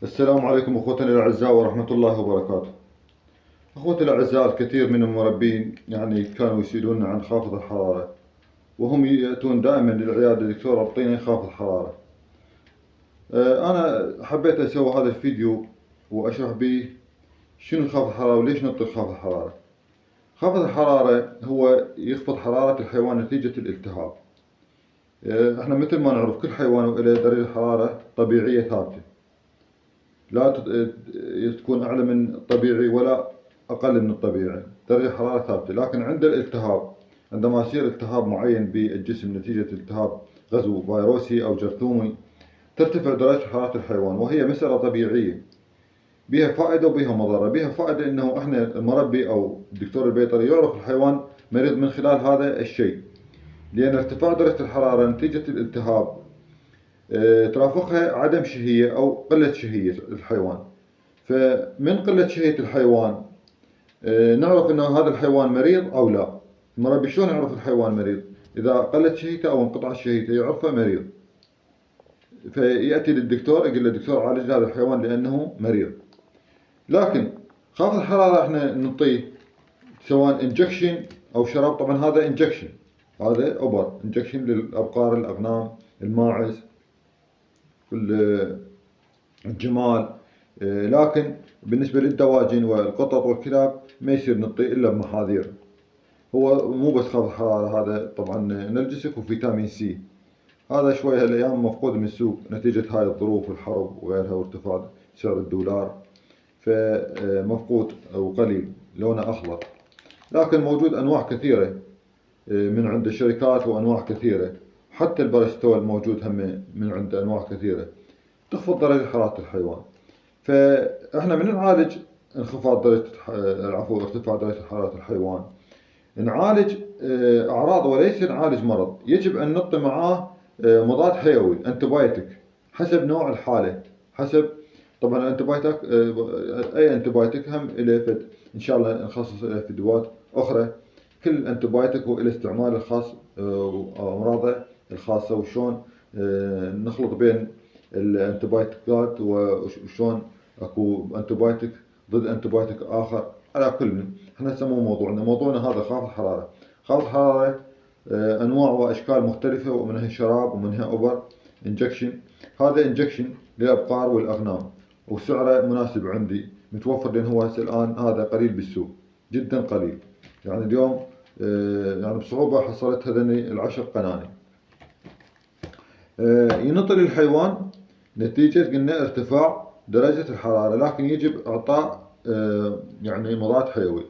السلام عليكم اخوتنا الاعزاء ورحمة الله وبركاته. اخوتي الاعزاء، الكثير من المربين كانوا يسألون عن خافض الحرارة، وهم يأتون دائما للعيادة: دكتور اعطيني خافض حرارة. انا حبيت اسوي هذا الفيديو واشرح به شنو خافض الحرارة وليش نعطي خافض الحرارة. خافض الحرارة هو يخفض حرارة الحيوان نتيجة الالتهاب. احنا مثل ما نعرف كل حيوان له درجة حرارة طبيعية ثابتة، لا تكون أعلى من الطبيعي ولا أقل من الطبيعي، درجة حرارة ثابتة. لكن عند الالتهاب، عندما يصير التهاب معين بالجسم نتيجة التهاب غزو فيروسي أو جرثومي، ترتفع درجة حرارة الحيوان، وهي مسألة طبيعية بها فائدة وبها مضرة. بها فائدة إنه إحنا المربي أو الدكتور البيطري يعرف الحيوان مريض من خلال هذا الشيء، لأن ارتفاع درجة الحرارة نتيجة الالتهاب ترافقها عدم شهية أو قلة شهية الحيوان. فمن قلة شهية الحيوان نعرف أنه هذا الحيوان مريض أو لا. المربي شلون يعرف الحيوان مريض؟ إذا قلت شهيته أو انقطعت شهيته يعرفه مريض، فيأتي للدكتور يقول له: دكتور عالج هذا الحيوان لأنه مريض. لكن خافض الحرارة احنا نعطيه سواء انجكشن أو شراب. طبعا هذا انجكشن، هذا أوبر انجكشن للأبقار، الأغنام، الماعز، الجمال. لكن بالنسبة للدواجن والقطط والكلاب ما يصير نعطيه إلا بمحاذير. هو مو بس خفض حرارة، هذا طبعا نرجسك وفيتامين سي. هذا شوي هالأيام مفقود من السوق نتيجة هاي الظروف، الحرب وغيرها، وارتفاع سعر الدولار، فمفقود وقليل، لونه أخضر. لكن موجود أنواع كثيرة من عند الشركات، وأنواع كثيرة، حتى البارستول موجود هم من عند أنواع كثيرة تخفض درجة حرارة الحيوان. فاحنا من نعالج انخفاض درجة ارتفاع درجة حرارة الحيوان، نعالج اعراض وليس نعالج مرض. يجب ان نعطي معاه مضاد حيوي، انتبايتك، حسب نوع الحالة، حسب. طبعا الانتبايتك اي انتبايتك هم له فد، ان شاء الله نخصص له فيديوهات اخرى. كل انتبايتك هو له استعمال الخاص وامراضه الخاصة، وشون نخلط بين الانتبايتكات، وشون اكو انتبايتك ضد انتبايتك اخر. على كل احنا هسه مو موضوعنا هذا خافض حرارة. خافض حرارة انواع واشكال مختلفة، ومنها شراب ومنها اوبر انجكشن. هذا انجكشن للابقار والاغنام، وسعره مناسب عندي متوفر، لان هو هسه الان هذا قليل بالسوق، جدا قليل. يعني اليوم يعني بصعوبة حصلت هذني العشر قناني. ينطي للحيوان نتيجة قلنا ارتفاع درجة الحرارة، لكن يجب إعطاء يعني مضاد حيوي.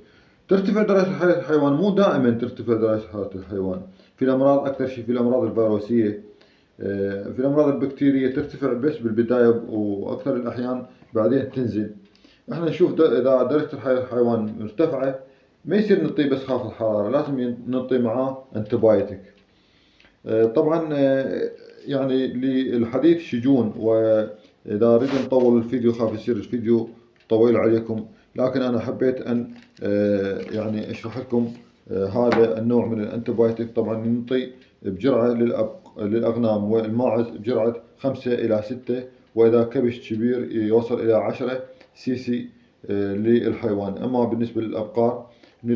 ترتفع درجة حرارة الحيوان، مو دائما ترتفع درجة حرارة الحيوان. في الأمراض أكثر شيء، في الأمراض الفيروسية، في الأمراض البكتيرية ترتفع بس بالبداية، وأكثر الأحيان بعدين تنزل. احنا نشوف إذا درجة حرارة الحيوان مرتفعة ما يصير نعطيه بس خافض الحرارة، لازم نعطي معاه انتبايتك. طبعا يعني للحديث شجون، وإذا أريد نطول الفيديو خاف يصير الفيديو طويل عليكم. لكن أنا حبيت أن يعني أشرح لكم هذا النوع من الأنتبايوتيك. طبعا ننطي بجرعة للأغنام والماعز بجرعة 5 إلى 6، وإذا كبش كبير يوصل إلى 10 سي سي للحيوان. أما بالنسبة للأبقار، من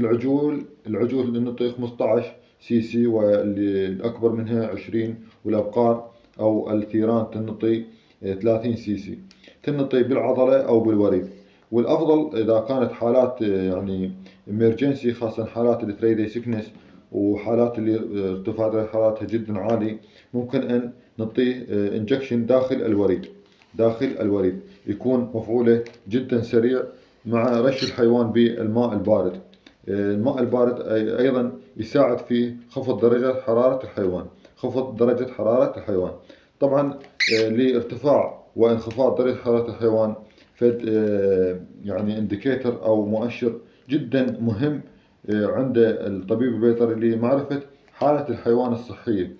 العجول ننطي 15 سي سي، واللي الأكبر منها 20، والأبقار أو الثيران تنطي 30 سي سي، تنطي بالعضلة أو بالوريد. والأفضل إذا كانت حالات يعني إمرجنسي، خاصة حالات الثري سيكنس، وحالات اللي ارتفاع درجة حرارتها جدا عالي، ممكن أن نعطيه انجكشن داخل الوريد، يكون مفعوله جدا سريع، مع رش الحيوان بالماء البارد. الماء البارد أيضا يساعد في خفض درجة حرارة الحيوان، طبعا لارتفاع وانخفاض درجة حرارة الحيوان فد يعني انديكيتر أو مؤشر جدا مهم عند الطبيب البيطري لمعرفة حالة الحيوان الصحية.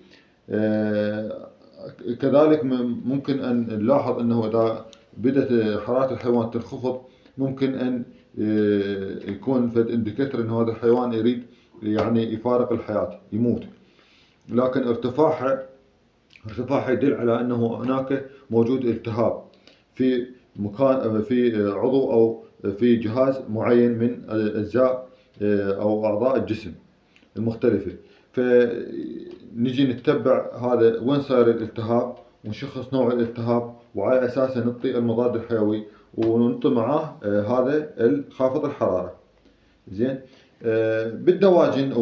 كذلك ممكن أن نلاحظ أنه إذا بدأت حرارة الحيوان تنخفض، ممكن أن يكون فد انديكيتر أنه هذا الحيوان يريد يعني يفارق الحياة، يموت. لكن ارتفاعها يدل على أنه هناك موجود التهاب في مكان في عضو أو في جهاز معين من أجزاء أو أعضاء الجسم المختلفة. فنجي نتبع هذا وين صار الالتهاب، ونشخص نوع الالتهاب، وعلى أساسه نعطي المضاد الحيوي، ونعطي معاه هذا خافض الحرارة. زين. بالدواجن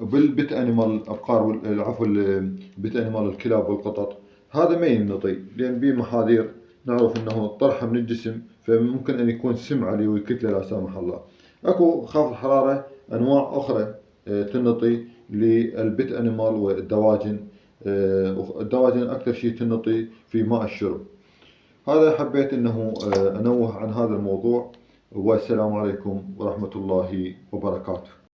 وبالبت انيمال الابقار، عفوا البت انيمال الكلاب والقطط، هذا ما ينطي، لان به محاذير نعرف انه طرحه من الجسم، فممكن ان يكون سم عليه ويكتله لا سامح الله. اكو خافض حراره انواع اخرى تنطي للبت انيمال والدواجن. الدواجن اكثر شيء تنطي في ماء الشرب. هذا حبيت انه انوه عن هذا الموضوع. والسلام عليكم ورحمة الله وبركاته.